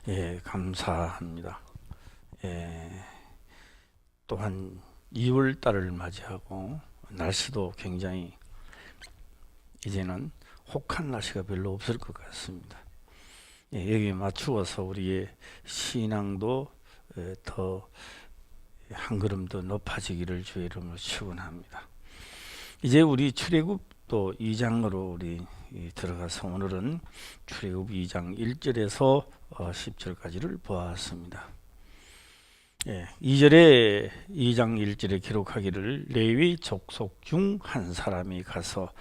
예, 감사합니다. 예, 또한 2월 달을 맞이하고 날씨도 굉장히 이제는 혹한 날씨가 별로 없을 것 같습니다. 예, 여기에 맞추어서 우리의 신앙도 더 한 걸음 더 높아지기를 주의 이름으로 축원합니다. 이제 우리 출애굽도 2장으로 우리 들어가서 오늘은 출애굽 2장 1절에서 10절까지를 보았습니다. 예, 2절에 2장 1절에 기록하기를 레위 족속 중 한 사람이 가서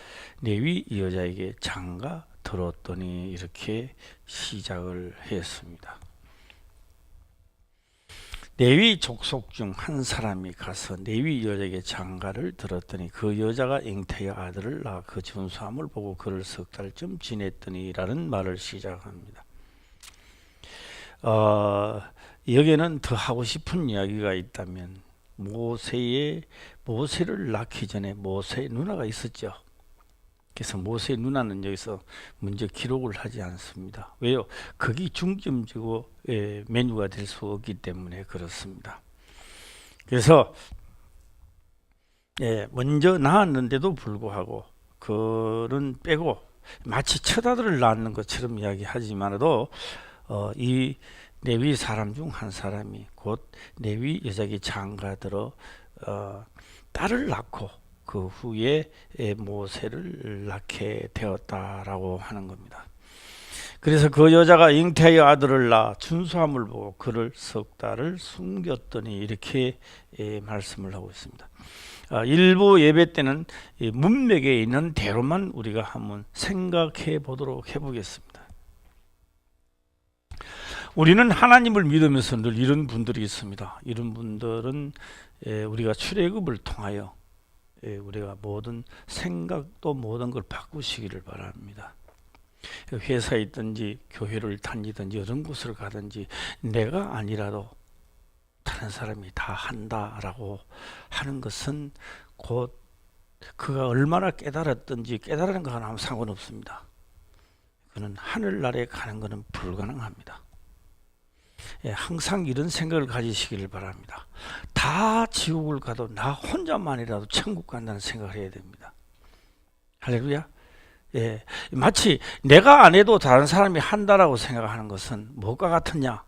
레위 여자에게 장가 들었더니 이렇게 시작을 했습니다. 레위 족속 중 한 사람이 가서 레위 여자에게 장가를 들었더니 그 여자가 잉태의 아들을 낳아 그 준수함을 보고 그를 석 달쯤 지냈더니 라는 말을 시작합니다. 여기에는 더 하고 싶은 이야기가 있다면 모세를 낳기 전에 모세의 누나가 있었죠. 그래서 모세의 누나는 여기서 먼저 기록을 하지 않습니다. 왜요? 거기 중점지고 메뉴가 될 수 없기 때문에 그렇습니다. 그래서 먼저 낳았는데도 불구하고 그는 빼고 마치 첫 아들을 낳는 것처럼 이야기하지만도 이 레위 사람 중 한 사람이 곧 레위 여자에게 장가들어 딸을 낳고 그 후에 모세를 낳게 되었다라고 하는 겁니다. 그래서 그 여자가 잉태의 아들을 낳아 준수함을 보고 그를 석 달을 숨겼더니 이렇게 말씀을 하고 있습니다. 일부 예배 때는 문맥에 있는 대로만 우리가 한번 생각해 보도록 해보겠습니다. 우리는 하나님을 믿으면서 늘 이런 분들이 있습니다. 이런 분들은 우리가 출애굽을 통하여 우리가 모든 생각도 모든 걸 바꾸시기를 바랍니다. 회사에 있든지 교회를 다니든지 어떤 곳을 가든지 내가 아니라도 다른 사람이 다 한다라고 하는 것은 곧 그가 얼마나 깨달았든지 깨달은 거는 아무 상관없습니다. 그는 하늘나라에 가는 것은 불가능합니다. 항상 이런 생각을 가지시기를 바랍니다. 다 지옥을 가도 나 혼자만이라도 천국 간다는 생각을 해야 됩니다. 할렐루야. 마치 내가 안 해도 다른 사람이 한다라고 생각하는 것은 무엇과 같으냐?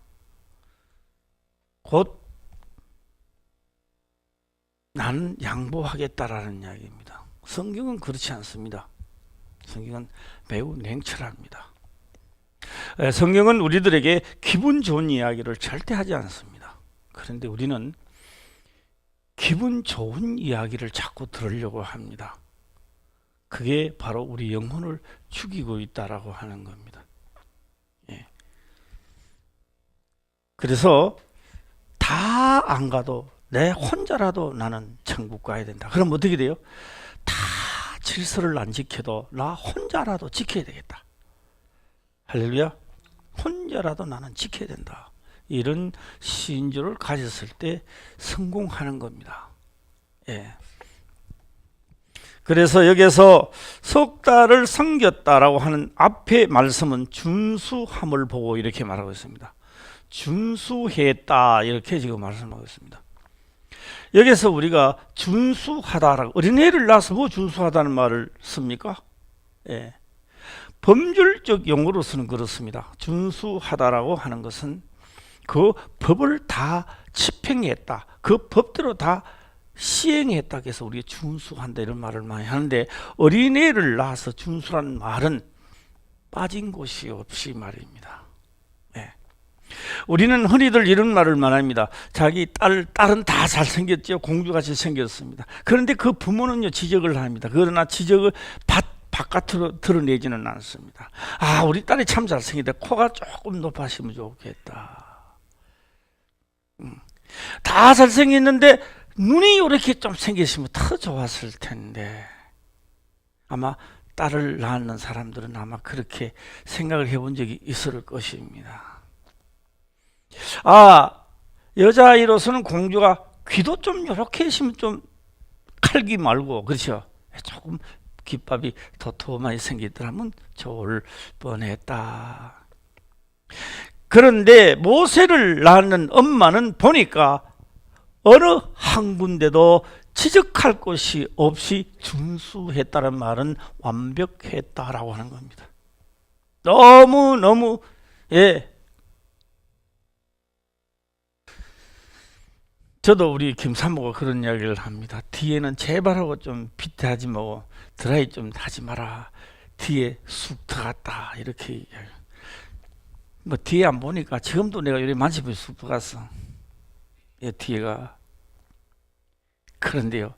곧 나는 양보하겠다라는 이야기입니다. 성경은 그렇지 않습니다. 성경은 매우 냉철합니다. 성경은 우리들에게 기분 좋은 이야기를 절대 하지 않습니다. 그런데 우리는 기분 좋은 이야기를 자꾸 들으려고 합니다. 그게 바로 우리 영혼을 죽이고 있다라고 하는 겁니다. 그래서 다 안 가도 내 혼자라도 나는 천국 가야 된다. 그럼 어떻게 돼요? 다 질서를 안 지켜도 나 혼자라도 지켜야 되겠다. 할렐루야. 혼자라도 나는 지켜야 된다. 이런 신조를 가졌을 때 성공하는 겁니다. 그래서 여기서 석 달을 섬겼다라고 하는 앞에 말씀은 준수함을 보고 이렇게 말하고 있습니다. 준수했다 이렇게 지금 말씀하고 있습니다. 여기서 우리가 준수하다라고 어린애를 낳아서 뭐 준수하다는 말을 씁니까? 법률적 용어로서는 그렇습니다. 준수하다라고 하는 것은 그 법을 다 집행했다. 그 법대로 다 시행했다 해서 우리가 준수한다 이런 말을 많이 하는데 어린애를 낳아서 준수라는 말은 빠진 곳이 없이 말입니다. 우리는 흔히들 이런 말을 말합니다. 자기 딸은 다 잘생겼죠. 공주같이 생겼습니다. 그런데 그 부모는요 지적을 합니다. 그러나 지적을 바깥으로 드러내지는 않습니다. 우리 딸이 참 잘생겼다. 코가 조금 높아지면 좋겠다. 다 잘생겼는데 눈이 이렇게 좀 생겼으면 더 좋았을 텐데. 아마 딸을 낳는 사람들은 아마 그렇게 생각을 해본 적이 있을 것입니다. 여자아이로서는 공주가 귀도 좀 이렇게 했으면 좀 칼기 말고 그렇죠. 조금 귓밥이 도톰하게 생기더라면 좋을 뻔했다. 그런데 모세를 낳는 엄마는 보니까 어느 한 군데도 지적할 것이 없이 준수했다는 말은 완벽했다라고 하는 겁니다. 너무 저도 우리 김사모가 그런 이야기를 합니다. 뒤에는 제발하고 좀 비태하지 말고 드라이 좀 하지 마라. 뒤에 쑥 들어갔다 이렇게 이야기. 뭐 뒤에 안 보니까 지금도 내가 요리 만지면 쑥 들어갔어. 뒤에가. 그런데요,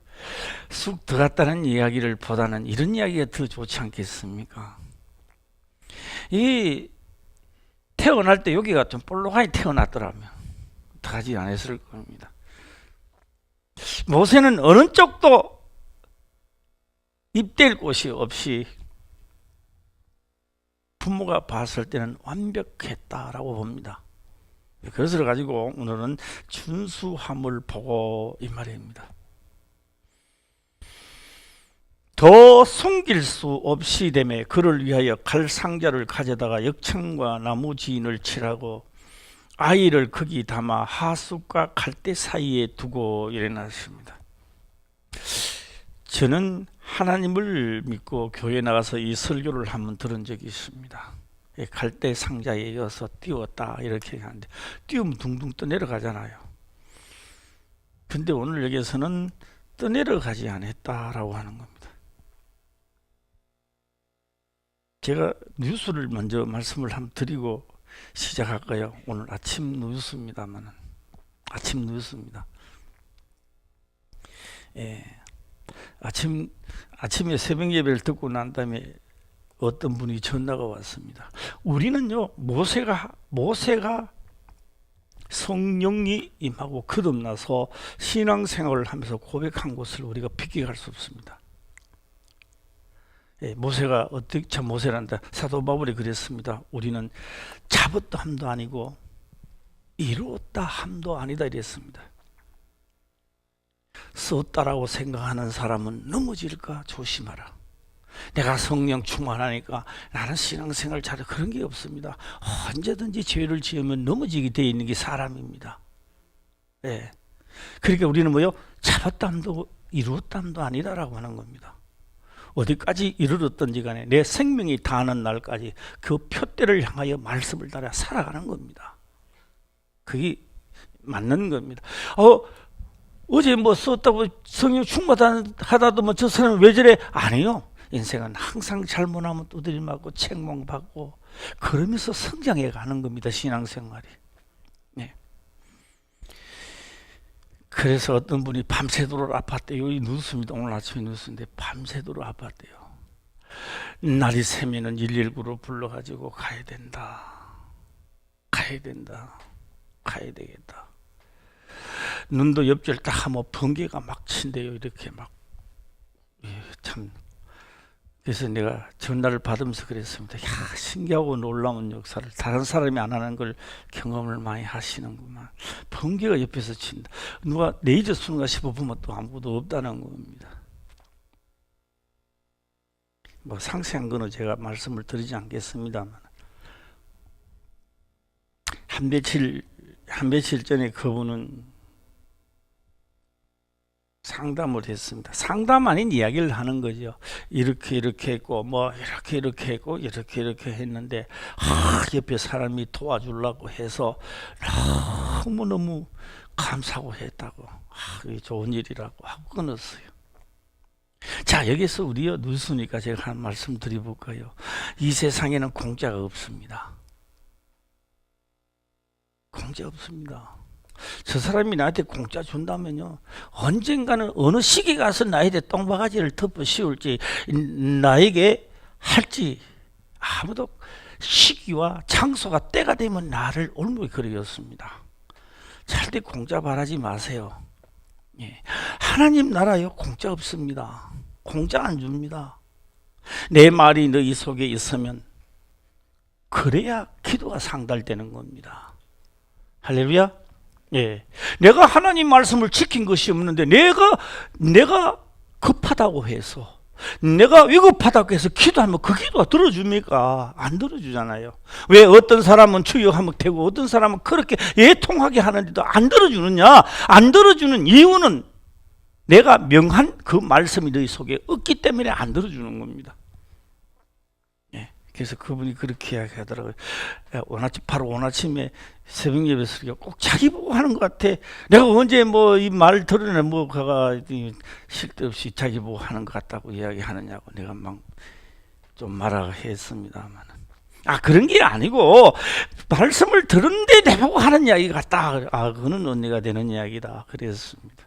쑥 들어갔다는 이야기를 보다는 이런 이야기가 더 좋지 않겠습니까? 이 태어날 때 여기가 좀 볼록하게 태어났더라면 들어가지 않았을 겁니다. 모세는 어느 쪽도 입댈 곳이 없이 부모가 봤을 때는 완벽했다라고 봅니다. 그것을 가지고 오늘은 준수함을 보고 이 말입니다. 더 숨길 수 없이 되매 그를 위하여 칼 상자를 가져다가 역청과 나무 지인을 칠하고 아이를 거기 담아 하숫과 갈대 사이에 두고 일어났습니다. 저는 하나님을 믿고 교회 나가서 이 설교를 한번 들은 적이 있습니다. 갈대 상자에 이어서 띄웠다 이렇게 하는데 띄우면 둥둥 떠내려가잖아요. 근데 오늘 여기에서는 떠내려가지 않았다라고 하는 겁니다. 제가 뉴스를 먼저 말씀을 한번 드리고 시작할까요? 오늘 아침 뉴스입니다만 아침 뉴스입니다. 아침에 새벽 예배를 듣고 난 다음에 어떤 분이 전화가 왔습니다. 우리는요, 모세가 성령이 임하고 거듭나서 신앙생활을 하면서 고백한 것을 우리가 비껴갈 수 없습니다. 모세가 어떻게 참 모세란다. 사도 바울이 그랬습니다. 우리는 잡았다 함도 아니고 이루었다 함도 아니다 이랬습니다. 썼다라고 생각하는 사람은 넘어질까 조심하라. 내가 성령 충만하니까 나는 신앙생활 잘해 그런 게 없습니다. 언제든지 죄를 지으면 넘어지게 되어 있는 게 사람입니다. 그러니까 우리는 뭐요? 잡았다 함도 이루었다 함도 아니다라고 하는 겁니다. 어디까지 이르렀든지 간에 내 생명이 다하는 날까지 그 표대를 향하여 말씀을 따라 살아가는 겁니다. 그게 맞는 겁니다. 어제 뭐 썼다고 성령 충만하다도 뭐 저 사람은 왜 저래? 아니요. 인생은 항상 잘못하면 두드려 맞고 책망받고 그러면서 성장해 가는 겁니다. 신앙생활이. 그래서 어떤 분이 밤새도록 아팠대요. 이 뉴스입니다. 오늘 아침에 뉴스인데 밤새도록 아팠대요. 날이 새면은 119로 불러가지고 가야 되겠다. 눈도 옆질 딱 하면 번개가 막 친대요. 이렇게 막. 참. 그래서 내가 전화를 받으면서 그랬습니다. 신기하고 놀라운 역사를 다른 사람이 안 하는 걸 경험을 많이 하시는구만. 번개가 옆에서 친다. 누가 레이저 쏘는가 싶어보면 또 아무것도 없다는 겁니다. 뭐 상세한 거는 제가 말씀을 드리지 않겠습니다만 한 며칠 전에 그분은 상담을 했습니다. 상담 아닌 이야기를 하는 거죠. 이렇게 했고 뭐 이렇게 했고 이렇게 했는데 옆에 사람이 도와주려고 해서 너무너무 감사하고 했다고 좋은 일이라고 하고 끊었어요. 자, 여기서 우리요 뉴스니까 제가 한 말씀 드려볼까요? 이 세상에는 공짜가 없습니다. 공짜 없습니다. 저 사람이 나한테 공짜 준다면요 언젠가는 어느 시기 가서 나에게 똥바가지를 덮어 씌울지 나에게 할지 아무도 시기와 장소가 때가 되면 나를 올무거리겠습니다. 절대 공짜 바라지 마세요. 하나님 나라요 공짜 없습니다. 공짜 안 줍니다. 내 말이 너희 속에 있으면 그래야 기도가 상달되는 겁니다. 할렐루야. 내가 하나님 말씀을 지킨 것이 없는데 내가 급하다고 해서 내가 위급하다고 해서 기도하면 그 기도가 들어줍니까? 안 들어주잖아요. 왜 어떤 사람은 주여하면 되고 어떤 사람은 그렇게 애통하게 하는데도 안 들어주느냐? 안 들어주는 이유는 내가 명한 그 말씀이 너희 속에 없기 때문에 안 들어주는 겁니다. 그래서 그분이 그렇게 이야기하더라고요. 바로 오늘 아침에 새벽 예배에서 꼭 자기 보고 하는 것 같아. 내가 언제 뭐 이 말 들으네 뭐 그가 쓸데없이 자기 보고 하는 것 같다고 이야기하느냐고 내가 막 좀 말하고 했습니다만, 그런 게 아니고 말씀을 들은데 내보고 하는 이야기 같다. 그거는 언니가 되는 이야기다. 그랬습니다.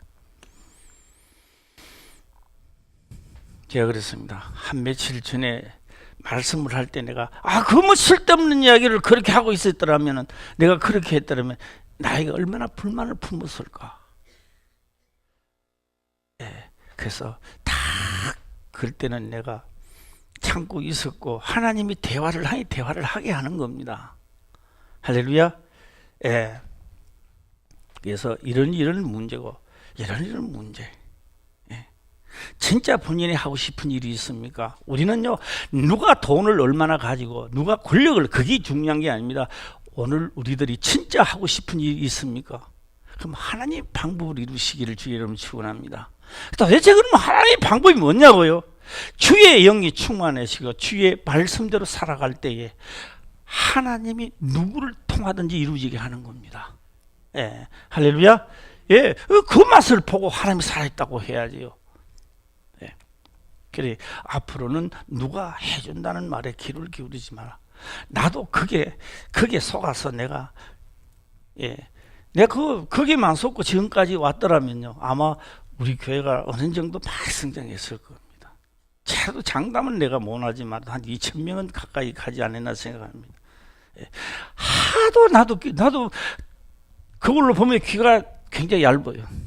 제가 그랬습니다. 한 며칠 전에 말씀을 할 때 내가 그거 뭐 쓸데없는 이야기를 그렇게 하고 있었더라면, 내가 그렇게 했더라면 나에게 얼마나 불만을 품었을까. 그래서 딱 그럴 때는 내가 참고 있었고 하나님이 대화를 하게 하는 겁니다. 할렐루야. 그래서 이런 문제고 이런 문제. 진짜 본인이 하고 싶은 일이 있습니까? 우리는요, 누가 돈을 얼마나 가지고 누가 권력을, 그게 중요한 게 아닙니다. 오늘 우리들이 진짜 하고 싶은 일이 있습니까? 그럼 하나님 방법을 이루시기를 주의 이름으로 축원합니다. 도대체 그럼 하나님 방법이 뭐냐고요? 주의 영이 충만하시고 주의 말씀대로 살아갈 때에 하나님이 누구를 통하든지 이루어지게 하는 겁니다. 할렐루야. 그 맛을 보고 하나님이 살아있다고 해야지요. 그래, 앞으로는 누가 해준다는 말에 귀를 기울이지 마라. 나도 그게 속아서 내가 거기만 속고 지금까지 왔더라면요, 아마 우리 교회가 어느 정도 많이 성장했을 겁니다. 차도 장담은 내가 못하지만 한 2,000명은 가까이 가지 않았나 생각합니다. 하도 나도 그걸로 보면 귀가 굉장히 얇아요.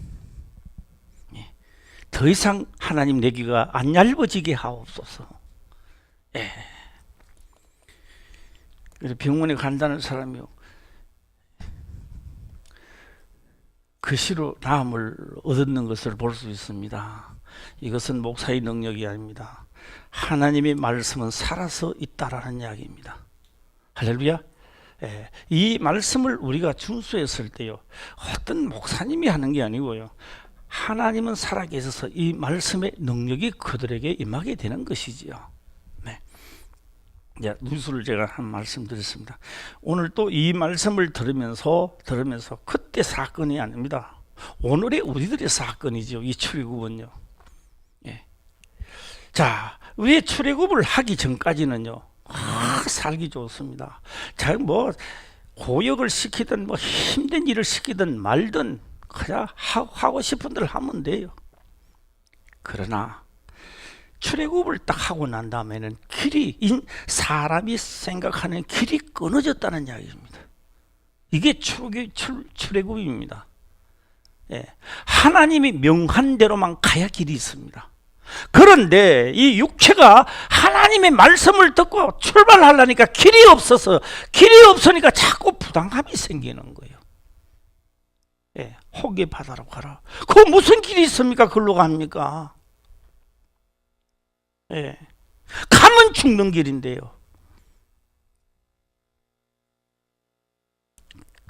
더 이상 하나님 내 귀가 안 얇아지게 하옵소서. 그래서 병원에 간다는 사람이요, 글씨로 나음을 얻는 것을 볼 수 있습니다. 이것은 목사의 능력이 아닙니다. 하나님의 말씀은 살아서 있다라는 이야기입니다. 할렐루야. 이 말씀을 우리가 준수했을 때요, 어떤 목사님이 하는 게 아니고요, 하나님은 살아계셔서 이 말씀의 능력이 그들에게 임하게 되는 것이지요. 누수를 제가 한 말씀 드렸습니다. 오늘 또 이 말씀을 들으면서 그때 사건이 아닙니다. 오늘의 우리들의 사건이죠. 이 출애굽은요. 자, 우리의 출애굽을 하기 전까지는요, 살기 좋습니다. 뭐 고역을 시키든 뭐 힘든 일을 시키든 말든 그냥 하고 싶은 대로 하면 돼요. 그러나 출애굽을 딱 하고 난 다음에는 사람이 생각하는 길이 끊어졌다는 이야기입니다. 이게 출애굽입니다. 하나님이 명한 대로만 가야 길이 있습니다. 그런데 이 육체가 하나님의 말씀을 듣고 출발하려니까 길이 없으니까 자꾸 부담감이 생기는 거예요. 호계 바다로 가라. 그 무슨 길이 있습니까? 그걸로 갑니까? 가면 죽는 길인데요.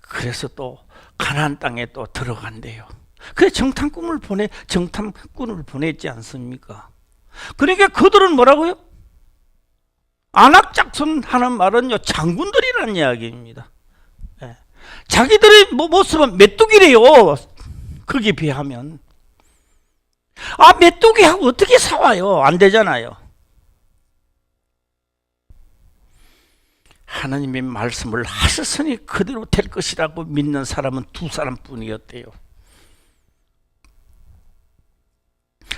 그래서 또 가나안 땅에 또 들어간대요. 그래 정탐꾼을 보냈지 않습니까? 그러니까 그들은 뭐라고요? 안악작손 하는 말은요, 장군들이라는 이야기입니다. 자기들의 모습은 메뚜기래요. 거기에 비하면. 메뚜기하고 어떻게 싸워요? 안 되잖아요. 하나님의 말씀을 하셨으니 그대로 될 것이라고 믿는 사람은 2사람뿐이었대요.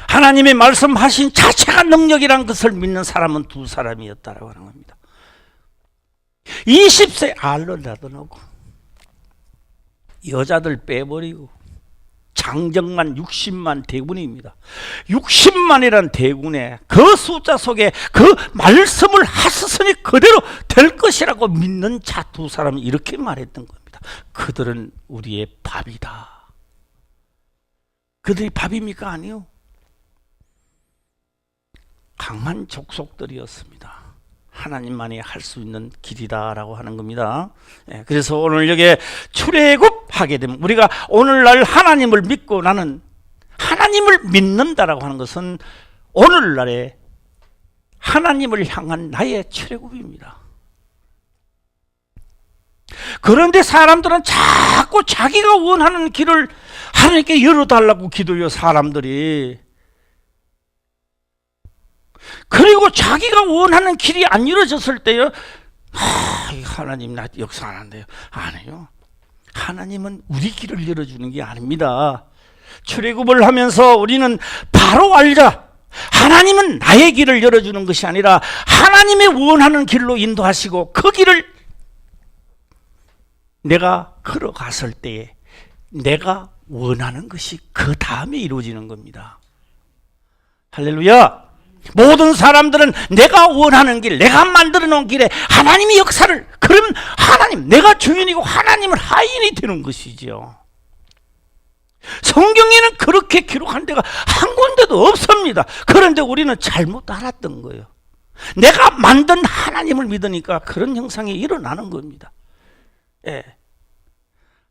하나님의 말씀하신 자체가 능력이란 것을 믿는 사람은 2사람이었다라고 하는 겁니다. 20세 알을 낳아놓고 여자들 빼버리고 장정만 60만 대군입니다. 60만이란 대군의 그 숫자 속에 그 말씀을 하셨으니 그대로 될 것이라고 믿는 자 2사람이 이렇게 말했던 겁니다. 그들은 우리의 밥이다. 그들이 밥입니까? 아니요. 강한 족속들이었습니다. 하나님만이 할 수 있는 길이다라고 하는 겁니다. 그래서 오늘 여기에 출애굽하게 되면 우리가 오늘날 하나님을 믿고 나는 하나님을 믿는다라고 하는 것은 오늘날에 하나님을 향한 나의 출애굽입니다. 그런데 사람들은 자꾸 자기가 원하는 길을 하나님께 열어달라고 기도해요, 사람들이. 그리고 자기가 원하는 길이 안 이루어졌을 때요, 하나님 나 역사 안 한대요. 아니요. 하나님은 우리 길을 열어주는 게 아닙니다. 출애굽을 하면서 우리는 바로 알자. 하나님은 나의 길을 열어주는 것이 아니라 하나님의 원하는 길로 인도하시고 그 길을 내가 걸어갔을 때에 내가 원하는 것이 그 다음에 이루어지는 겁니다. 할렐루야. 모든 사람들은 내가 원하는 길, 내가 만들어 놓은 길에 하나님의 역사를, 그러면 하나님, 내가 주인이고 하나님은 하인이 되는 것이죠. 성경에는 그렇게 기록한 데가 한 군데도 없습니다. 그런데 우리는 잘못 알았던 거예요. 내가 만든 하나님을 믿으니까 그런 형상이 일어나는 겁니다. 예.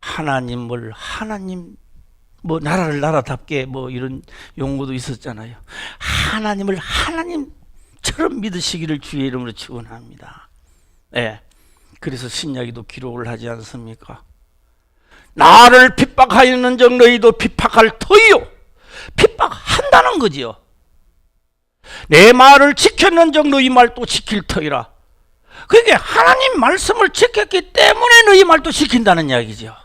하나님을 하나님, 나라를 나라답게 이런 용어도 있었잖아요. 하나님을 하나님처럼 믿으시기를 주의 이름으로 축원합니다. 예. 그래서 신약에도 기록을 하지 않습니까? 나를 핍박하였는 적 너희도 핍박할 터이요. 핍박한다는 거지요. 내 말을 지켰는 적 너희 말도 지킬 터이라. 그게 하나님 말씀을 지켰기 때문에 너희 말도 지킨다는 이야기죠.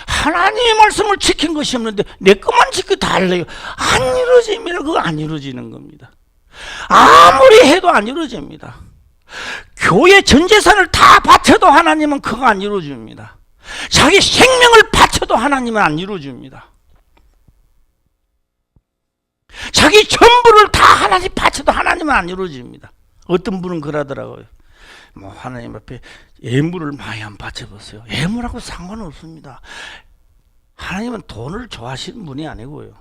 하나님의 말씀을 지킨 것이 없는데 내 것만 지켜 달래요. 안 이루어집니다. 그거 안 이루어지는 겁니다. 아무리 해도 안 이루어집니다. 교회 전 재산을 다 바쳐도 하나님은 그거 안 이루어줍니다. 자기 생명을 바쳐도 하나님은 안 이루어줍니다. 자기 전부를 다 하나님 바쳐도 하나님은 안 이루어집니다. 어떤 분은 그러더라고요. 하나님 앞에 예물을 많이 안 바쳐보세요. 예물하고 상관없습니다. 하나님은 돈을 좋아하시는 분이 아니고요.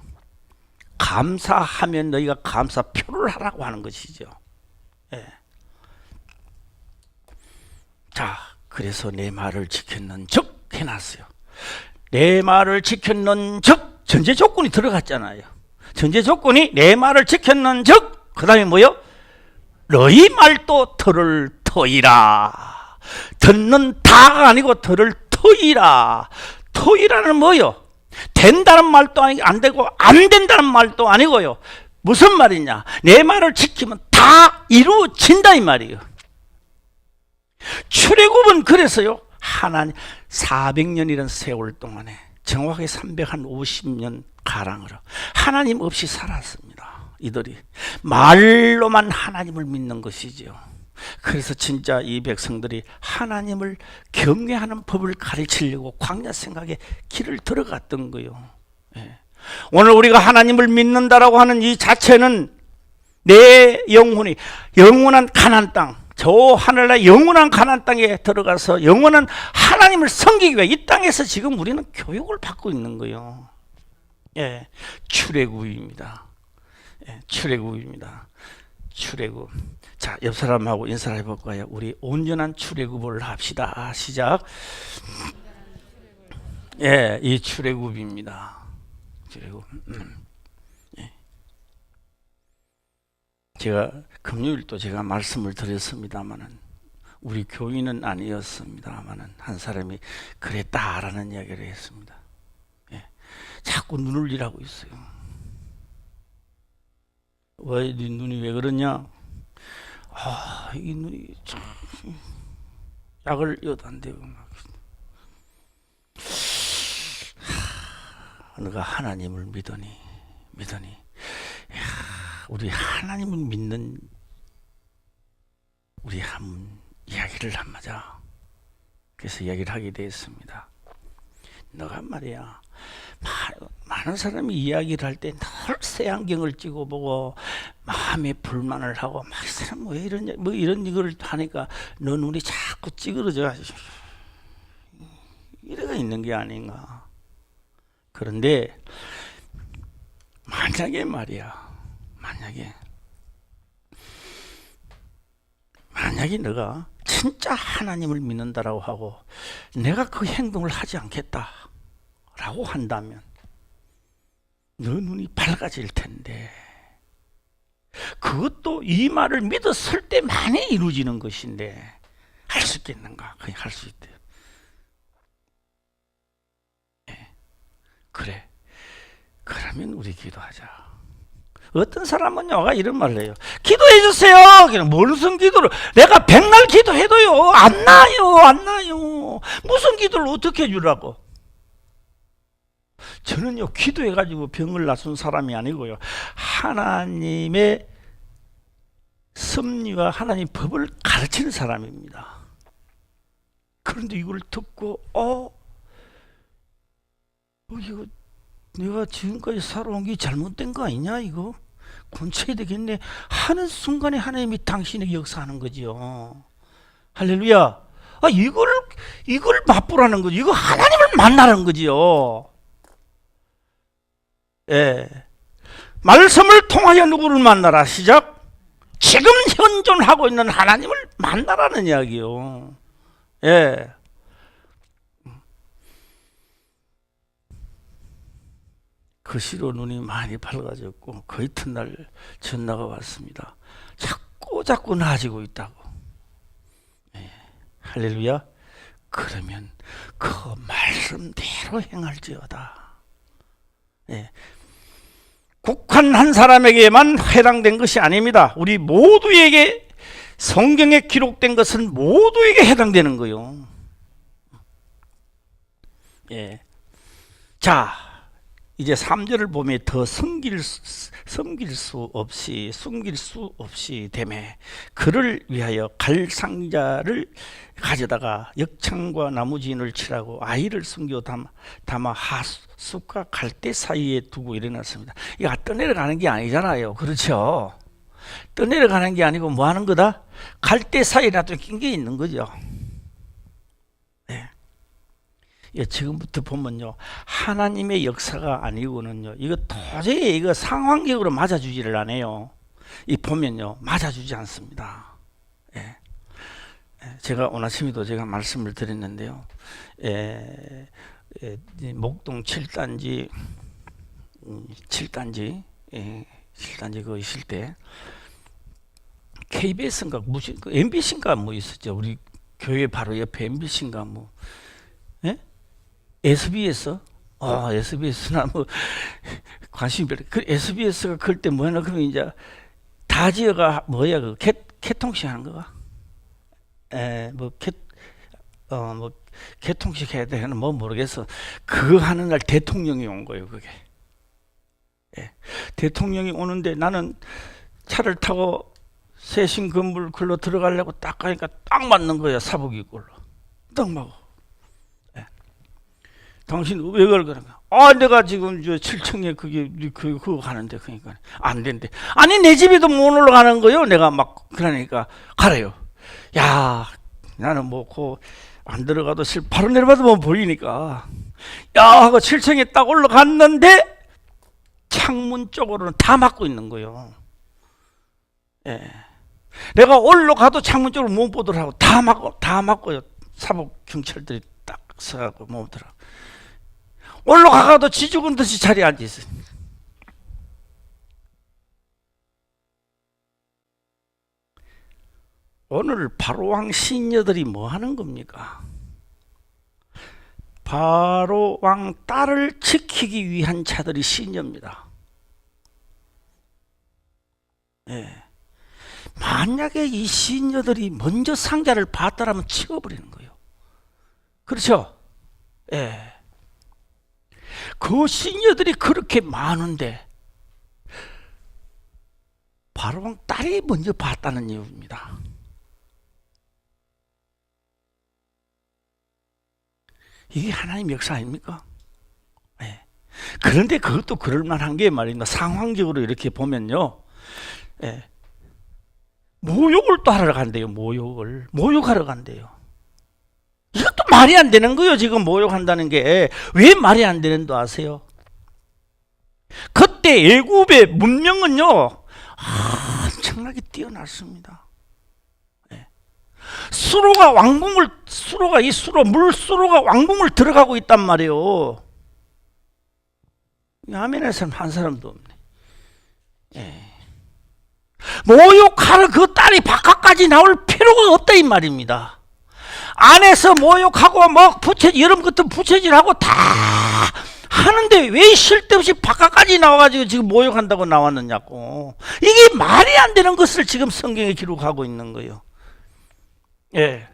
감사하면 너희가 감사표를 하라고 하는 것이죠. 예. 자, 그래서 내 말을 지켰는 즉 해놨어요. 내 말을 지켰는 즉 전제 조건이 들어갔잖아요. 전제 조건이 내 말을 지켰는 즉, 그 다음에 뭐요? 너희 말도 들을 터이라. 듣는 다가 아니고 들을 터이라. 터이라는 뭐요? 된다는 말도 아니고 안 되고 안 된다는 말도 아니고요. 무슨 말이냐? 내 말을 지키면 다 이루어진다 이 말이에요. 출애굽은 그래서요, 하나님 400년이라는 세월 동안에 정확하게 350년 가량으로 하나님 없이 살았습니다. 이들이 말로만 하나님을 믿는 것이죠. 그래서 진짜 이 백성들이 하나님을 경외하는 법을 가르치려고 광야 생각에 길을 들어갔던 거예요. 예. 오늘 우리가 하나님을 믿는다라고 하는 이 자체는 내 영혼이 영원한 가나안 땅, 저 하늘나라 영원한 가나안 땅에 들어가서 영원한 하나님을 섬기기 위해 이 땅에서 지금 우리는 교육을 받고 있는 거예요. 예, 출애굽입니다. 예, 출애굽입니다. 출애굽. 자, 옆 사람하고 인사를 해볼까요? 우리 온전한 출애굽을 합시다. 시작. 예, 이 출애굽입니다. 출애굽. 예. 제가 금요일도 제가 말씀을 드렸습니다마는 우리 교인은 아니었습니다마는 한 사람이 그랬다라는 이야기를 했습니다. 예. 자꾸 눈을 일하고 있어요. 왜 네 눈이 왜 그러냐? 이 눈이 참 약을 여도 안 되고 막. 너가 하나님을 믿으니 우리 하나님을 믿는 우리 한 이야기를 하자. 그래서 이야기를 하게 되었습니다. 너가 말이야, 많은 사람이 이야기를 할 때 늘 쇠안경을 찍어 보고 마음에 불만을 하고 막 이 사람 왜 이러냐 이런 이걸 하니까 너 눈이 자꾸 찌그러져 이래가 있는 게 아닌가. 그런데 만약에 말이야, 만약에 만약에 너가 진짜 하나님을 믿는다라고 하고 내가 그 행동을 하지 않겠다라고 한다면 너 눈이 밝아질 텐데, 그것도 이 말을 믿었을 때만이 이루어지는 것인데 할 수 있겠는가? 그냥 할 수 있대요. 네. 그래, 그러면 우리 기도하자. 어떤 사람은요 이런 말을 해요. 기도해 주세요. 그냥 무슨 기도를, 내가 백날 기도해도요 안 나요. 무슨 기도를 어떻게 해주라고? 저는요 기도해가지고 병을 낫은 사람이 아니고요, 하나님의 섭리와 하나님 법을 가르치는 사람입니다. 그런데 이걸 듣고 이거 내가 지금까지 살아온 게 잘못된 거 아니냐, 이거 고쳐야 되겠네 하는 순간에 하나님이 당신에게 역사하는 거죠. 할렐루야. 이걸 맛보라는 거죠. 이거 하나님을 만나는 거지요. 예. 말씀을 통하여 누구를 만나라. 시작. 지금 현존하고 있는 하나님을 만나라는 이야기요. 예. 그 시로 눈이 많이 밝아졌고 그 이튿날 전화가 왔습니다. 자꾸 나아지고 있다고. 예. 할렐루야. 그러면 그 말씀대로 행할지어다. 예. 국한 한 사람에게만 해당된 것이 아닙니다. 우리 모두에게, 성경에 기록된 것은 모두에게 해당되는 거요. 예. 자, 이제 3절을 보면 더 숨길 수 없이 되매 그를 위하여 갈 상자를 가져다가 역창과 나무진을 칠하고 아이를 숨겨 담아 하숫과 갈대 사이에 두고 일어났습니다. 이거 떠내려가는 게 아니잖아요. 그렇죠? 떠내려가는 게 아니고 뭐 하는 거다? 갈대 사이에 놔두고 낀 게 있는 거죠. 네. 예, 지금부터 보면요, 하나님의 역사가 아니고는요, 이거 도저히 이거 상황적으로 맞아주지를 않아요. 이 보면요, 맞아주지 않습니다. 예. 제가 오늘 아침에도 제가 말씀을 드렸는데요, 목동 7단지 그 있을 때 KBS인가 무슨 MBC인가 뭐 있었죠. 우리 교회 바로 옆에 MBC인가 뭐. 예? SBS? SBS나 뭐 관심이 별로. 그 SBS가 그럴 때 뭐냐 그러면 이제 다지어가 뭐야 그 개통식 하는 거가? 뭐 개통식 해야 되나 뭐 모르겠어. 그거 하는 날 대통령이 온 거예요, 그게. 예. 대통령이 오는데 나는 차를 타고 세신 건물 글로 들어가려고 딱 가니까 딱 맞는 거야, 사복 입고로. 딱 맞고. 당신 왜 그러는 거야? 내가 지금 저 7층에 그거 가는데, 그러니까 안 된대. 아니 내 집에도 못 올라가는 거요. 내가 막 그러니까 가래요. 야, 나는 뭐 안 들어가도 바로 내려봐도 뭐 보이니까 야 하고 7층에 딱 올라갔는데 창문 쪽으로는 다 막고 있는 거요. 예. 내가 올라가도 창문 쪽으로 못 보더라고. 다 막고요. 사복 경찰들이 딱 서갖고 못 들어. 올라가도 지 죽은 듯이 자리에 앉아 있어요. 오늘 바로왕 시녀들이 뭐 하는 겁니까? 바로왕 딸을 지키기 위한 자들이 시녀입니다. 예. 만약에 이 시녀들이 먼저 상자를 봤다라면 치워버리는 거예요. 그렇죠? 예. 그 시녀들이 그렇게 많은데 바로왕 딸이 먼저 봤다는 이유입니다. 이게 하나님 역사 아닙니까? 네. 그런데 그것도 그럴만한 게 말입니다. 상황적으로 이렇게 보면요, 네. 모욕을 또 하러 간대요. 모욕하러 간대요. 이것도 말이 안 되는 거예요. 지금 모욕한다는 게 왜 말이 안 되는 줄 아세요? 그때 애굽의 문명은요 엄청나게 뛰어났습니다. 네. 수로가 왕궁을 수로가 이 수로 물수로가 왕궁을 들어가고 있단 말이에요. 아멘의 사람 한 사람도 없네. 예. 모욕하는 그 딸이 바깥까지 나올 필요가 없다 이 말입니다. 안에서 모욕하고 뭐 여름 같은 부채질하고 다 하는데 왜 쉴 데 없이 바깥까지 나와가지고 지금 모욕한다고 나왔느냐고. 이게 말이 안 되는 것을 지금 성경에 기록하고 있는 거예요. 예.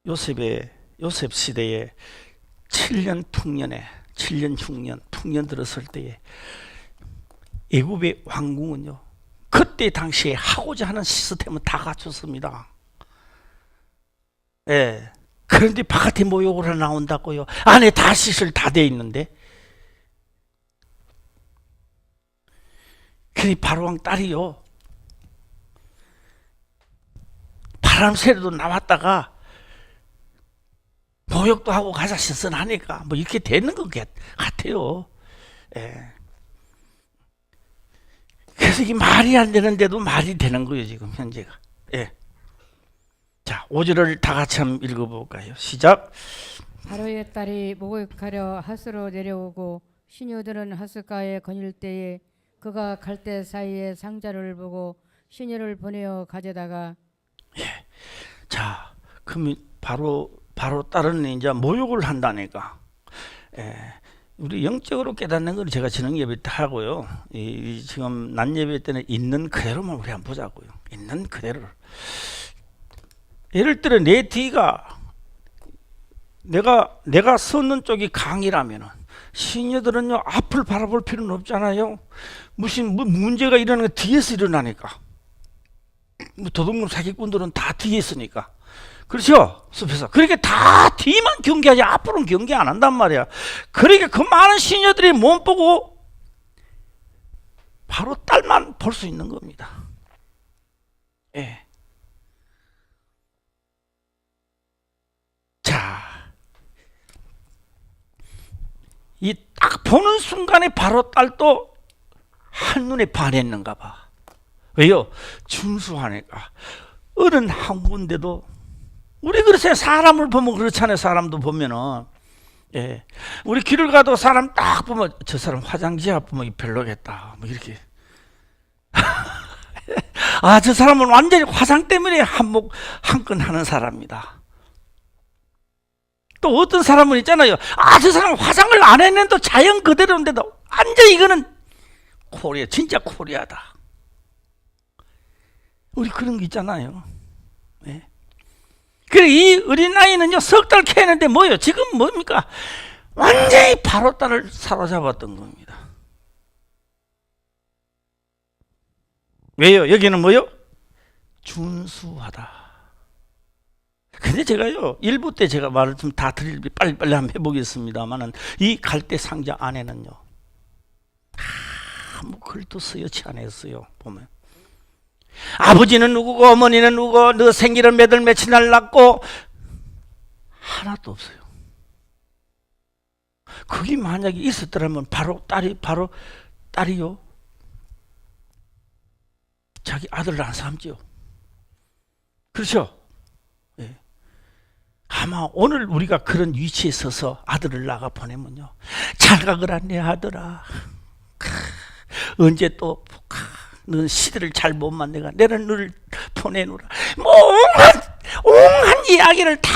요셉 시대에 7년 풍년 들었을 때에 애굽의 왕궁은요, 그때 당시에 하고자 하는 시스템은 다 갖췄습니다. 예. 그런데 바깥에 모욕을 하나 나온다고요. 안에 다 시설 다 돼 있는데. 그니 바로왕 딸이요, 바람새도 나왔다가 모욕도 하고 가자 신선하니까 뭐 이렇게 되는 것 같아요. 예. 그래서 이게 말이 안 되는데도 말이 되는 거예요 지금 현재가. 예. 자, 5절을 다 같이 한번 읽어볼까요? 시작. 바로의 딸이 목욕하려 하스로 내려오고 시녀들은 하스가에 거닐 때에 그가 갈대 사이에 상자를 보고 시녀를 보내어 가져다가. 예. 자, 그러면 바로 딸은 이제 모욕을 한다니까. 예. 우리 영적으로 깨닫는 걸 제가 저녁 예배 때 하고요. 지금 낮 예배 때는 있는 그대로만 우리 한번 보자고요. 있는 그대로를. 예를 들어 내 뒤가 내가 섰는 쪽이 강이라면은 시녀들은요 앞을 바라볼 필요는 없잖아요. 무슨 문제가 일어나는 게 뒤에서 일어나니까. 도둑놈 사기꾼들은 다 뒤에 있으니까. 그렇죠? 숲에서. 그러니까 다 뒤만 경계하지 앞으로는 경계 안 한단 말이야. 그러니까 그 많은 시녀들이 못 보고 바로 딸만 볼 수 있는 겁니다. 예. 자, 이 딱 보는 순간에 바로 딸도 한눈에 반했는가 봐. 왜요? 준수하니까. 어른 한 군데도 우리 그렇게 사람을 보면 그렇잖아요. 사람도 보면은, 예, 우리 길을 가도 사람 딱 보면 저 사람 화장지 앞 보면 별로겠다 뭐 이렇게. 아, 저 사람은 완전히 화장 때문에 한몫 한건 하는 사람이다. 또 어떤 사람은 있잖아요. 아, 저 사람 화장을 안 했는데도 자연 그대로인데도 완전 이거는 코리아, 진짜 코리아다. 우리 그런 게 있잖아요. 네. 그래, 이 어린아이는요, 석 달 캐는데 뭐예요? 지금 뭡니까? 완전히 바로 딸을 사로잡았던 겁니다. 왜요? 여기는 뭐요? 준수하다. 근데 제가요, 일부 때 제가 말을 좀 다 빨리 한번 해보겠습니다만은, 이 갈대 상자 안에는요, 아무 글도 쓰여지 않았어요, 보면. 아버지는 누구고 어머니는 누구고 너 생일은 몇 월 며칠 날 낳고 하나도 없어요. 그게 만약에 있었더라면 바로 딸이요 자기 아들을 안 삼지요. 그렇죠? 네. 아마 오늘 우리가 그런 위치에 서서 아들을 나가 보내면요, 잘 가거라 내 아들아, 언제 또 넌 시대를 잘 못 만내가 내는 너를 보내노라. 뭐 옹한 이야기를 다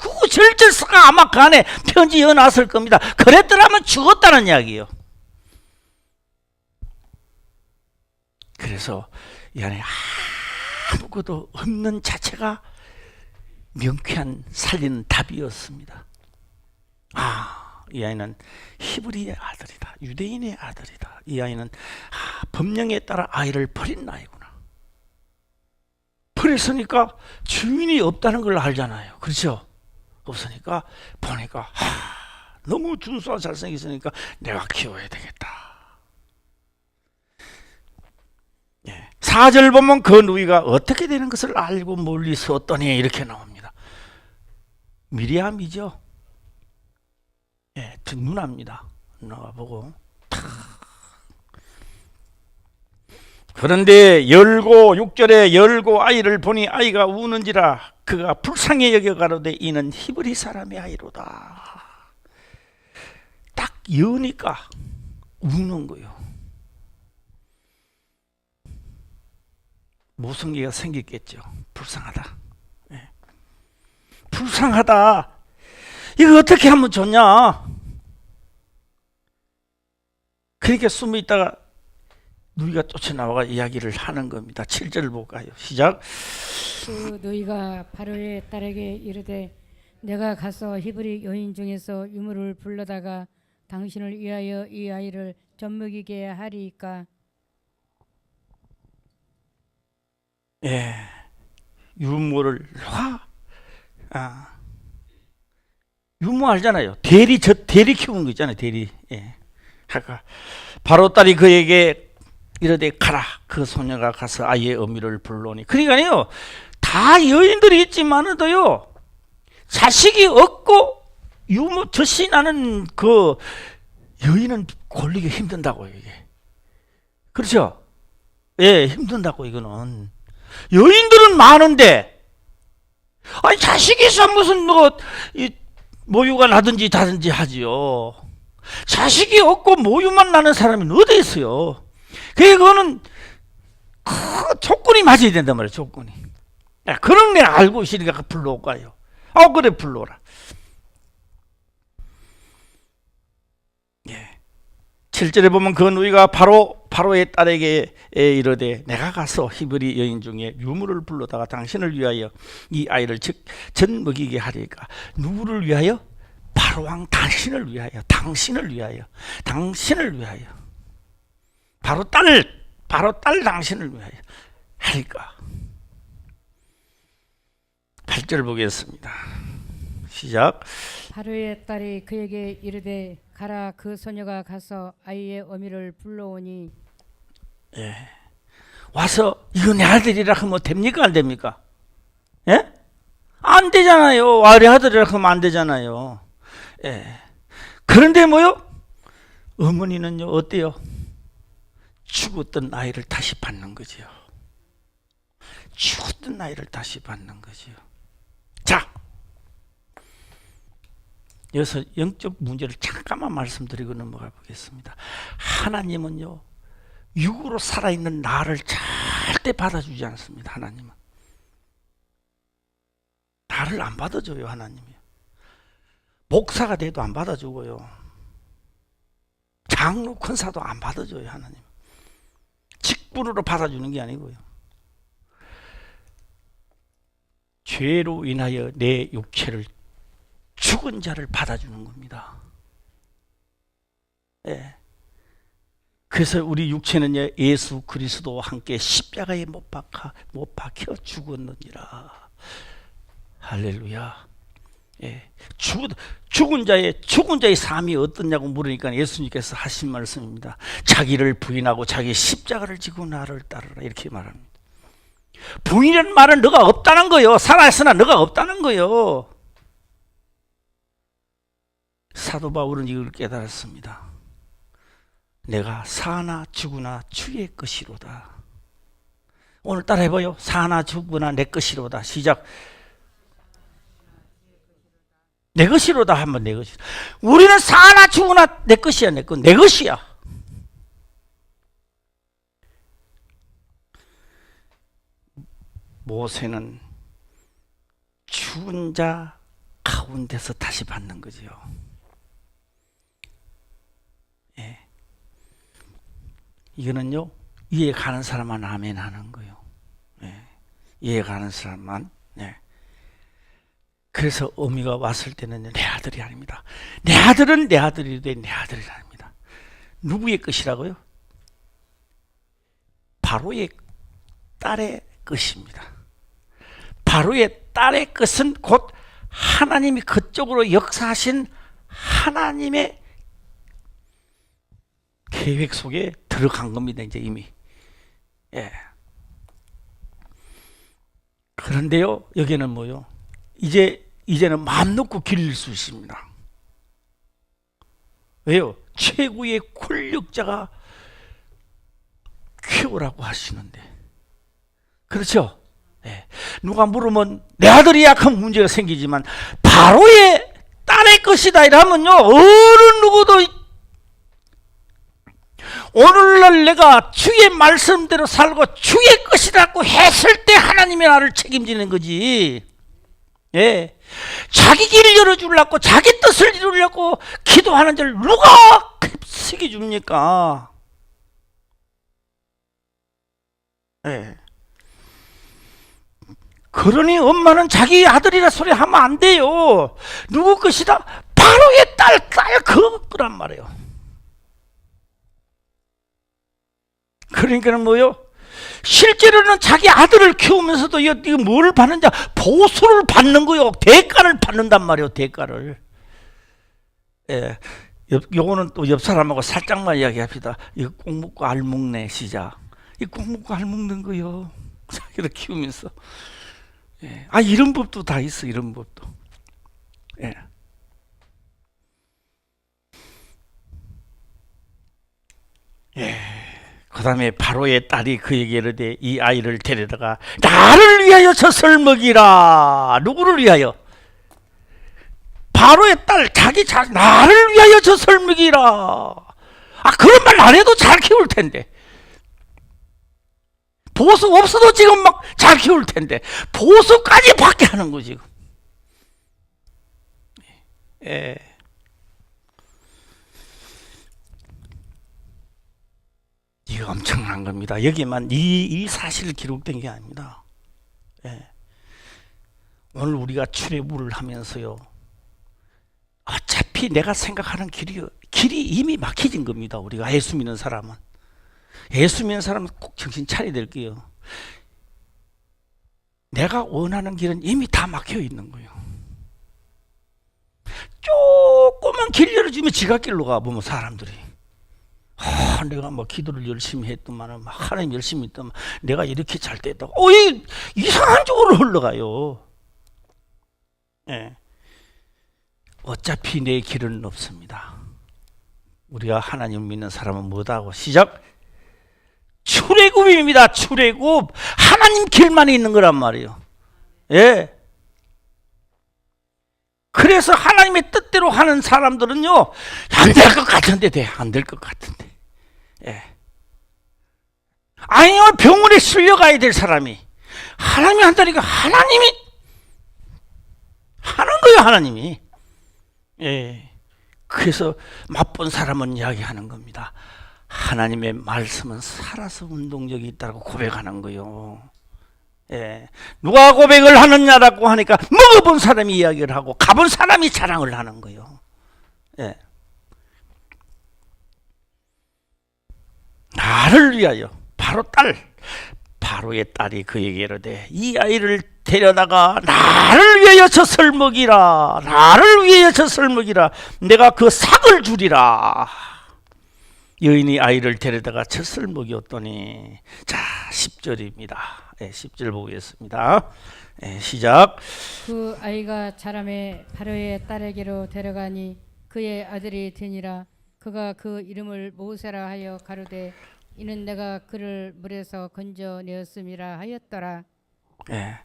구구절절 아마 그 안에 편지 넣어놨을 겁니다. 그랬더라면 죽었다는 이야기예요. 그래서 이 안에 아무것도 없는 자체가 명쾌한 살리는 답이었습니다. 이 아이는 히브리의 아들이다. 유대인의 아들이다. 이 아이는 법령에 따라 아이를 버린 아이구나. 버렸으니까 주인이 없다는 걸 알잖아요. 그렇죠? 없으니까 보니까 너무 준수하고 잘생겼으니까 내가 키워야 되겠다. 4절 보면 그 누이가 어떻게 되는 것을 알고 멀리 섰더니 이렇게 나옵니다. 미리암이죠. 예, 누나입니다. 누나가 보고 그런데 열고 6절에 열고 아이를 보니 아이가 우는지라 그가 불쌍히 여겨 가로되 이는 히브리 사람의 아이로다. 딱 여니까 우는 거예요. 모성애가 생겼겠죠. 불쌍하다. 네. 불쌍하다. 이거 어떻게 하면 좋냐? 그렇게 숨어 있다가 누이가 쫓아나와가 이야기를 하는 겁니다. 7절을 볼까요? 시작. 그 너희가 바로의 딸에게 이르되 내가 가서 히브리 여인 중에서 유물을 불러다가 당신을 위하여 이 아이를 젖먹이게 하리이까. 예, 유모를 유모 알잖아요. 대리 키우는 거 있잖아요. 대리. 예. 바로 딸이 그에게 이르되 가라. 그 소녀가 가서 아이의 어미를 불러오니. 그러니까요, 다 여인들이 있지만은도요, 자식이 없고 유모 젖신하는 그 여인은 골리기 힘든다고요, 이게. 그렇죠? 예, 힘든다고 이거는. 여인들은 많은데, 아니 자식이 있어 무슨 모유가 나든지 다든지 하지요. 자식이 없고 모유만 나는 사람이 어디 있어요? 그거는 조건이 맞아야 된단 말이에요. 조건이. 야, 그런 게 알고 있으니까 불러올까요? 그래 불러오라. 예. 7절에 보면 그 누이가 바로의 딸에게 이르되 내가 가서 히브리 여인 중에 유물을 불러다가 당신을 위하여 이 아이를 젖 먹이게 하리까. 누구를 위하여? 바로왕 당신을 위하여. 당신을 위하여. 바로 딸 당신을 위하여 하리까. 8절 보겠습니다. 시작. 바로의 딸이 그에게 이르되 가라. 그 소녀가 가서 아이의 어미를 불러오니. 예. 와서 이거 내 아들이라 하면 됩니까 안 됩니까? 예? 안 되잖아요. 아래 아들이라 하면 안 되잖아요. 예. 그런데 뭐요? 어머니는요 어때요? 죽었던 아이를 다시 받는 거지요. 죽었던 아이를 다시 받는 거지요. 자, 여기서 영적 문제를 잠깐만 말씀드리고 넘어가 보겠습니다. 하나님은요 육으로 살아있는 나를 절대 받아주지 않습니다. 하나님은 나를 안 받아줘요. 하나님이 목사가 돼도 안 받아주고요, 장로 권사도 안 받아줘요. 하나님 직분으로 받아주는 게 아니고요, 죄로 인하여 내 육체를 죽은 자를 받아주는 겁니다. 예. 그래서 우리 육체는요 예수 그리스도와 함께 십자가에 못 박혀 죽었느니라. 할렐루야. 예. 죽은 자의 삶이 어떻냐고 물으니까 예수님께서 하신 말씀입니다. 자기를 부인하고 자기 십자가를 지고 나를 따르라, 이렇게 말합니다. 부인이라는 말은 너가 없다는 거요. 살아있으나 너가 없다는 거요. 사도 바울은 이걸 깨달았습니다. 내가 사나 죽으나 주의 것이로다. 오늘 따라 해봐요. 사나 죽으나 내 것이로다. 시작. 내 것이로다 하면 내 것이다. 우리는 사나 죽으나 내 것이야. 내 것이야. 모세는 죽은 자 가운데서 다시 받는 거지요. 예. 이거는요 이해 가는 사람만 아멘 하는 거예요. 예. 이해 가는 사람만. 예. 그래서 어미가 왔을 때는 내 아들이 아닙니다. 내 아들은 내 아들이 돼 내 아들이 아닙니다. 누구의 것이라고요? 바로의 딸의 것입니다. 바로의 딸의 것은 곧 하나님이 그쪽으로 역사하신 하나님의 계획 속에 들어간 겁니다. 이제 이미. 예. 그런데요 여기는 뭐요? 이제는 마음 놓고 기를 수 있습니다. 왜요? 최고의 권력자가 키우라고 하시는데, 그렇죠? 예. 누가 물으면 내 아들이 약한 문제가 생기지만 바로의 딸의 것이다 이러면요, 어느 누구도 오늘날 내가 주의 말씀대로 살고 주의 것이라고 했을 때 하나님이 나를 책임지는 거지. 예. 자기 길을 열어주려고 자기 뜻을 이루려고 기도하는 자를 누가 깁스게 줍니까? 예. 그러니 엄마는 자기 아들이라 소리 하면 안 돼요. 누구 것이다? 바로의 딸 그거란 말이에요. 그러니까는 뭐요? 실제로는 자기 아들을 키우면서도 이거 뭘 받는지 보수를 받는 거요. 대가를 받는단 말이에요. 대가를. 예. 요거는 또 옆 사람하고 살짝만 이야기합시다. 이거 꼭 먹고 알 먹네 시작. 이 꼭 먹고 알 먹는 거요. 자기를 키우면서. 예. 아, 이런 법도 다 있어. 이런 법도. 예. 예. 그 다음에 바로의 딸이 그에게 이르되 이 아이를 데려다가 나를 위하여 젖을 먹이라. 누구를 위하여? 바로의 딸, 나를 위하여 젖을 먹이라. 아, 그런 말 안 해도 잘 키울 텐데. 보수 없어도 지금 막 잘 키울 텐데 보수까지 받게 하는 거 지금. 예. 이거 엄청난 겁니다. 여기만 이 사실 기록된 게 아닙니다. 예. 오늘 우리가 출애굽을 하면서요, 어차피 내가 생각하는 길이 이미 막혀진 겁니다. 우리가 예수 믿는 사람은 꼭 정신 차려야 될 게요. 내가 원하는 길은 이미 다 막혀 있는 거예요. 조그만 길 열어주면 지각길로 가보면 사람들이, 내가 뭐 기도를 열심히 했더만, 하나님 열심히 했더만, 내가 이렇게 잘 됐다고, 이상한 쪽으로 흘러가요. 예. 어차피 내 길은 없습니다. 우리가 하나님 믿는 사람은 뭐다고 시작? 출애굽입니다. 출애굽. 하나님 길만 있는 거란 말이에요. 예. 그래서 하나님의 뜻대로 하는 사람들은요, 안 될 것 같은데 돼. 안 될 것 같은데. 예. 아니요, 병원에 실려가야 될 사람이 하나님이 한다니까 하나님이 하는 거예요. 하나님이. 예. 그래서 맛본 사람은 이야기하는 겁니다. 하나님의 말씀은 살아서 운동력이 있다고 고백하는 거요. 예. 누가 고백을 하느냐라고 하니까 먹어본 사람이 이야기를 하고 가본 사람이 자랑을 하는 거요. 예. 나를 위하여, 바로의 딸이 그에게 이르되 이 아이를 데려다가 나를 위하여 젖을 먹이라. 나를 위하여 젖을 먹이라. 내가 그 삭을 주리라. 여인이 아이를 데려다가 젖을 먹였더니, 자 10절입니다. 10절 보겠습니다. 시작. 그 아이가 자라매 바로의 딸에게로 데려가니 그의 아들이 되니라. 그가 그 이름을 모세라 하여 가로되 이는 내가 그를 물에서 건져내었음이라 하였더라. 예,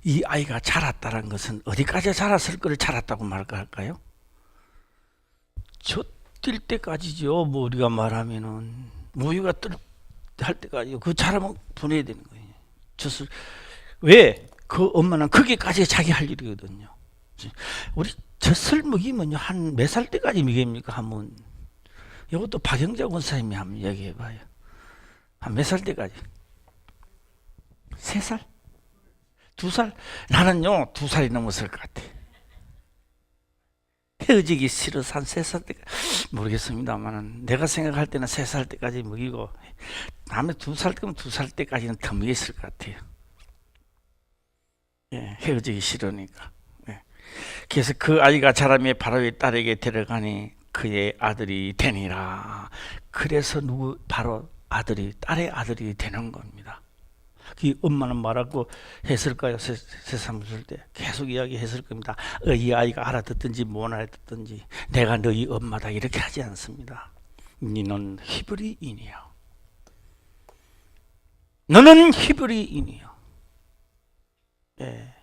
이 아이가 자랐다는 것은 어디까지 자랐을 거를 자랐다고 말할까요? 뛸 때까지죠. 뭐 우리가 말하면은 모유가 할 때까지 그 자라면 보내야 되는 거예요. 왜? 그 엄마는 거기까지 자기 할 일이거든요. 우리 젖을 먹이면요 한 몇 살 때까지 먹입니까? 한번 이것도 박영자 권사님이 한번 얘기해봐요. 한 몇 살 때까지? 3살? 2살? 나는요 2살이 넘었을 것 같아. 헤어지기 싫어서 한 3살 때까지 모르겠습니다만 내가 생각할 때는 3살 때까지 먹이고 다음에 2살 때면 2살 때까지는 더 먹였을 것 같아요. 예, 헤어지기 싫으니까. 예. 그래서 그 아이가 자라매 바로의 딸에게 데려가니 그의 아들이 되니라. 그래서 바로 딸의 아들이 되는 겁니다. 그 엄마는 뭐라고 했을까요? 세상을 때 계속 이야기했을 겁니다. 이 아이가 알아듣든지 못 알아듣든지 내가 너희 엄마다 이렇게 하지 않습니다. 너는 히브리인이야. 너는 히브리인이요. 예.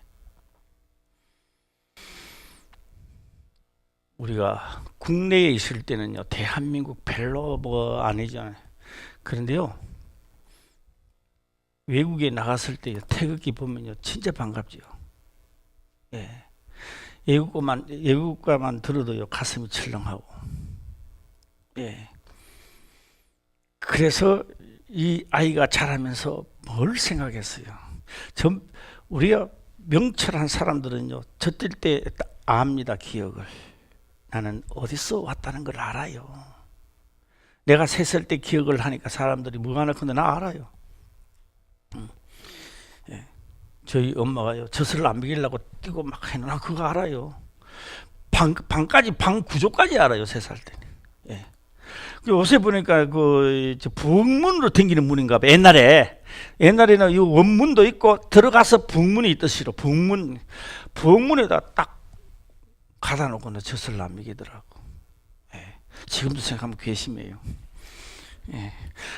우리가 국내에 있을 때는요, 대한민국 별로 뭐 아니잖아요. 그런데요, 외국에 나갔을 때 태극기 보면요, 진짜 반갑죠. 예. 외국가만 들어도요, 가슴이 철렁하고. 예. 그래서 이 아이가 자라면서 뭘 생각했어요? 우리가 명철한 사람들은요, 젖을 때 압니다, 기억을. 나는 어디서 왔다는 걸 알아요. 내가 3살 때 기억을 하니까 사람들이 뭐가 나건데 나 알아요. 예. 저희 엄마가요, 젖을 안 먹이려고 뛰고 막 해놓은 나 그거 알아요. 방 구조까지 알아요, 3살 때는. 예. 요새 보니까 북문으로 댕기는 문인가 봐. 옛날에는 이 원문도 있고 들어가서 북문이 있듯이로 북문에다 딱 가다 놓고는 젖을 안 먹이더라고. 예. 지금도 생각하면 괘씸해요. 예.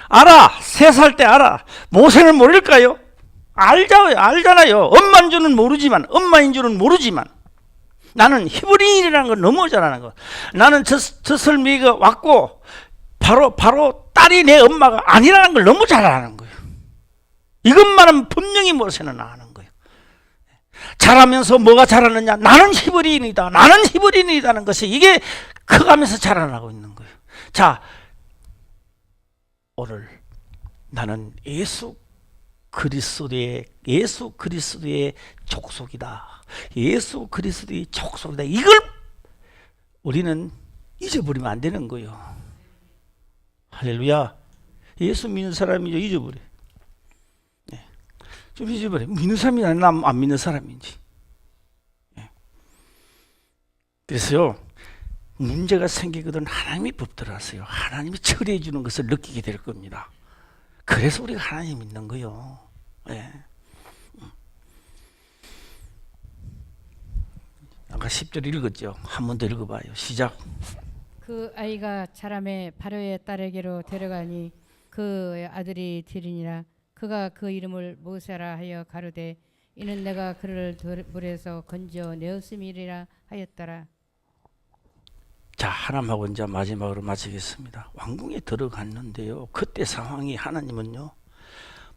알아. 3살 때 알아. 모세는 모를까요? 알잖아요. 엄마인 줄은 모르지만 나는 히브리인이라는 걸 너무 잘 아는 거. 나는 젖을 먹여 왔고 바로 딸이 내 엄마가 아니라는 걸 너무 잘 아는 거예요. 이것만은 분명히 모세는 아는 거예요. 자라면서 뭐가 자라느냐? 나는 히브리인이다는 것이 이게 커가면서 자라나고 있는 거예요. 자, 오늘 나는 예수 그리스도의 족속이다. 예수 그리스도의 족속이다. 이걸 우리는 잊어버리면 안 되는 거예요. 할렐루야. 예수 믿는 사람이 잊어버려. 네. 좀 잊어버려. 믿는 사람이 아니라 안 믿는 사람인지. 네. 그래서요, 문제가 생기거든 하나님이 법들어왔어요. 하나님이 처리해 주는 것을 느끼게 될 겁니다. 그래서 우리가 하나님 믿는 거요. 네. 아까 10절 읽었죠. 한 번 더 읽어봐요. 시작. 그 아이가 자라매 바로의 딸에게로 데려가니 그 아들이 들으니라. 그가 그 이름을 모세라 하여 가로되 이는 내가 그를 물에서 건져 내었음이라 하였더라. 자, 하나님하고 이제 마지막으로 마치겠습니다. 왕궁에 들어갔는데요, 그때 상황이 하나님은요,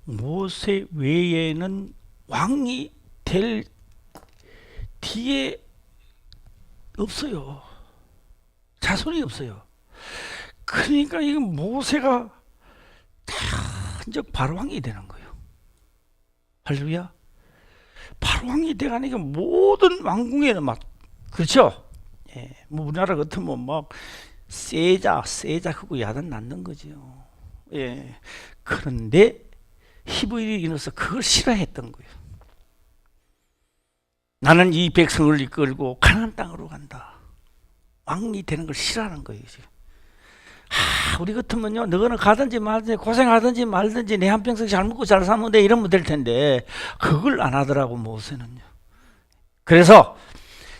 모세 외에는 왕이 될 뒤에 없어요. 자손이 없어요. 그러니까 이 모세가 단적 바로왕이 되는 거예요. 할렐루야. 바로왕이 돼가니까 모든 왕궁에는 막, 그렇죠? 예, 뭐 우리나라 같으면 막 세자 크고 야단 낳는 거죠. 예. 그런데 히브리인으로서 그걸 싫어했던 거예요. 나는 이 백성을 이끌고 가나안 땅으로 간다. 왕이 되는 걸 싫어하는 거예요. 지금. 우리 같으면요, 너는 가든지 말든지 고생하든지 말든지 내 한평생 잘 먹고 잘 사면 돼 이러면 될 텐데 그걸 안 하더라고 모세는요. 그래서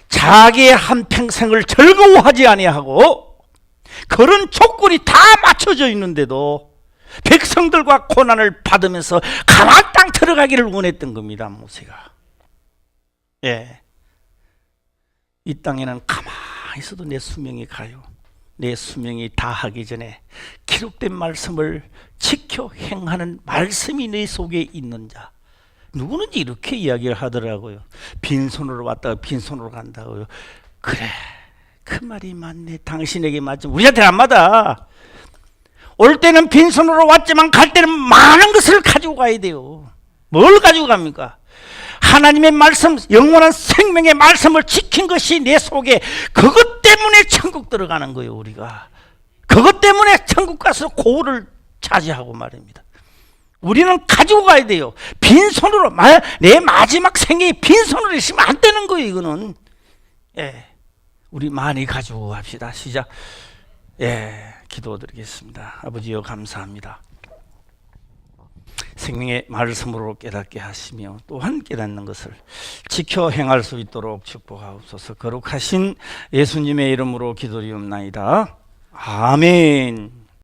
자기의 한평생을 즐거워하지 아니하고 그런 조건이 다 맞춰져 있는데도 백성들과 고난을 받으면서 가나안 땅 들어가기를 원했던 겁니다. 모세가. 예. 이 땅에는 가만히 있어도 내 수명이 가요. 내 수명이 다하기 전에 기록된 말씀을 지켜 행하는 말씀이 내 속에 있는 자. 누구는지 이렇게 이야기를 하더라고요. 빈손으로 왔다가 빈손으로 간다고요. 그래, 그 말이 맞네. 당신에게 맞지만 우리한테는 안 맞아. 올 때는 빈손으로 왔지만 갈 때는 많은 것을 가지고 가야 돼요. 뭘 가지고 갑니까? 하나님의 말씀, 영원한 생명의 말씀을 지킨 것이 내 속에, 그것 때문에 천국 들어가는 거예요. 우리가 그것 때문에 천국 가서 고를 차지하고 말입니다. 우리는 가지고 가야 돼요. 빈손으로, 내 마지막 생에 빈손으로 있으면 안 되는 거예요. 이거는. 예, 우리 많이 가지고 갑시다. 시작. 예, 기도드리겠습니다. 아버지여 감사합니다. 생명의 말씀으로 깨닫게 하시며 또한 깨닫는 것을 지켜 행할 수 있도록 축복하옵소서. 거룩하신 예수님의 이름으로 기도리옵나이다. 아멘.